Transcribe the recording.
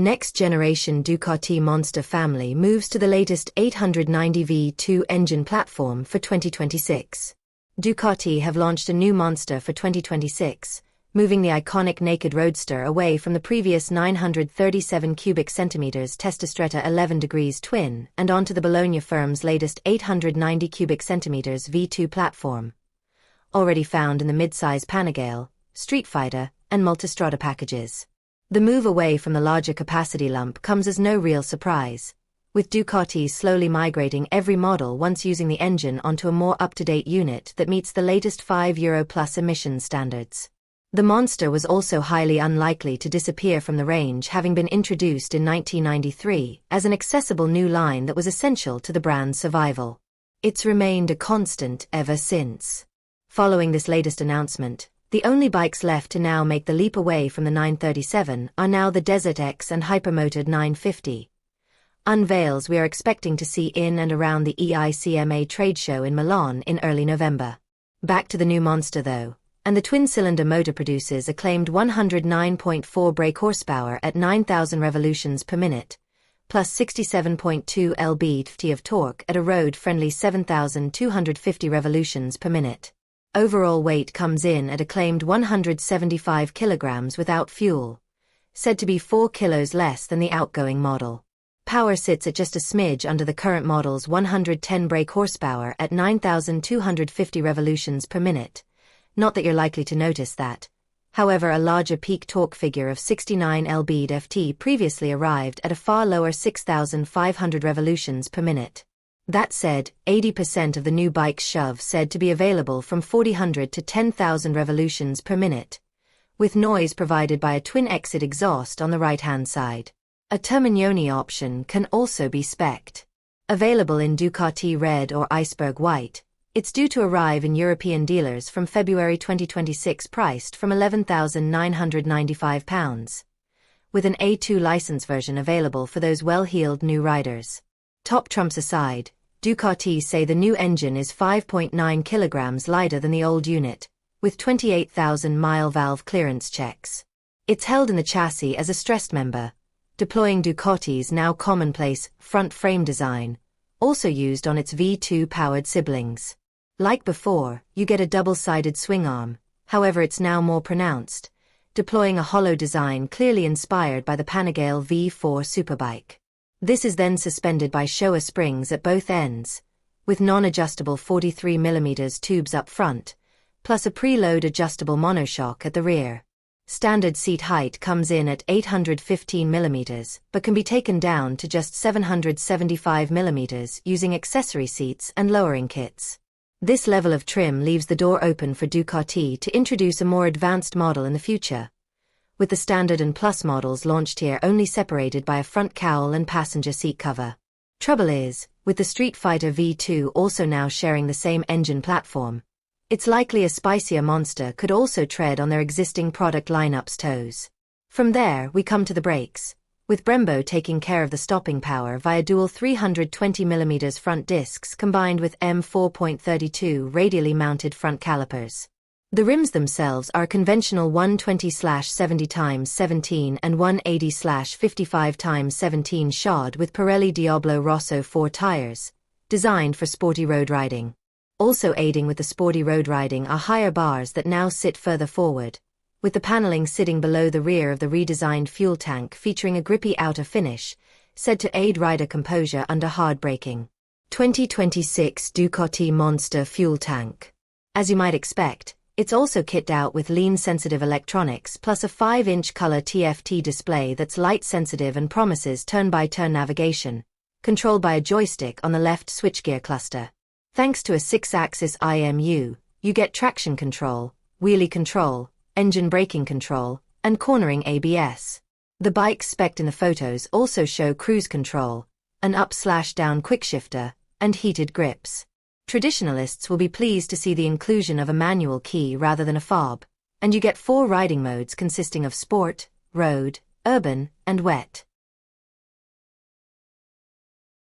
Next-generation Ducati Monster family moves to the latest 890 V2 engine platform for 2026. Ducati have launched a new Monster for 2026, moving the iconic naked roadster away from the previous 937 cubic centimeters Testastretta 11 degrees twin and onto the Bologna firm's latest 890 cubic centimeters V2 platform, already found in the mid-size Panigale, Streetfighter, and Multistrada packages. The move away from the larger capacity lump comes as no real surprise, with Ducati slowly migrating every model once using the engine onto a more up-to-date unit that meets the latest 5 Euro plus emissions standards. The Monster was also highly unlikely to disappear from the range, having been introduced in 1993 as an accessible new line that was essential to the brand's survival. It's remained a constant ever since. Following this latest announcement, the only bikes left to now make the leap away from the 937 are now the Desert X and Hypermotard 950. Unveils we are expecting to see in and around the EICMA trade show in Milan in early November. Back to the new Monster though, and the twin-cylinder motor produces a claimed 109.4 brake horsepower at 9,000 revolutions per minute, plus 67.2 lb-ft of torque at a road-friendly 7,250 revolutions per minute. Overall weight comes in at a claimed 175 kilograms without fuel, said to be 4 kilos less than the outgoing model. Power sits at just a smidge under the current model's 110 brake horsepower at 9,250 revolutions per minute. Not that you're likely to notice that. However, a larger peak torque figure of 69 lb-ft previously arrived at a far lower 6,500 revolutions per minute. That said, 80% of the new bike's shove said to be available from 4,000 to 10,000 revolutions per minute, with noise provided by a twin-exit exhaust on the right-hand side. A Terminioni option can also be spec'd. Available in Ducati Red or Iceberg White, it's due to arrive in European dealers from February 2026, priced from £11,995, with an A2 license version available for those well-heeled new riders. Top trumps aside, Ducati say the new engine is 5.9 kilograms lighter than the old unit, with 28,000-mile valve clearance checks. It's held in the chassis as a stressed member, deploying Ducati's now commonplace front frame design, also used on its V2-powered siblings. Like before, you get a double-sided swing arm, however it's now more pronounced, deploying a hollow design clearly inspired by the Panigale V4 superbike. This is then suspended by Showa springs at both ends, with non-adjustable 43mm tubes up front, plus a preload adjustable monoshock at the rear. Standard seat height comes in at 815mm, but can be taken down to just 775mm using accessory seats and lowering kits. This level of trim leaves the door open for Ducati to introduce a more advanced model in the future, with the Standard and Plus models launched here only separated by a front cowl and passenger seat cover. Trouble is, with the Streetfighter V2 also now sharing the same engine platform, it's likely a spicier Monster could also tread on their existing product lineup's toes. From there we come to the brakes, with Brembo taking care of the stopping power via dual 320mm front discs combined with M4.32 radially mounted front calipers. The rims themselves are conventional 120/70x17 and 180/55x17 shod with Pirelli Diablo Rosso 4 tires, designed for sporty road riding. Also aiding with the sporty road riding are higher bars that now sit further forward, with the paneling sitting below the rear of the redesigned fuel tank featuring a grippy outer finish, said to aid rider composure under hard braking. 2026 Ducati Monster fuel tank. As you might expect, it's also kitted out with lean-sensitive electronics plus a 5-inch color TFT display that's light-sensitive and promises turn-by-turn navigation, controlled by a joystick on the left switchgear cluster. Thanks to a 6-axis IMU, you get traction control, wheelie control, engine braking control, and cornering ABS. The bikes spec'd in the photos also show cruise control, an up/down quickshifter, and heated grips. Traditionalists will be pleased to see the inclusion of a manual key rather than a fob, and you get 4 riding modes consisting of sport, road, urban, and wet.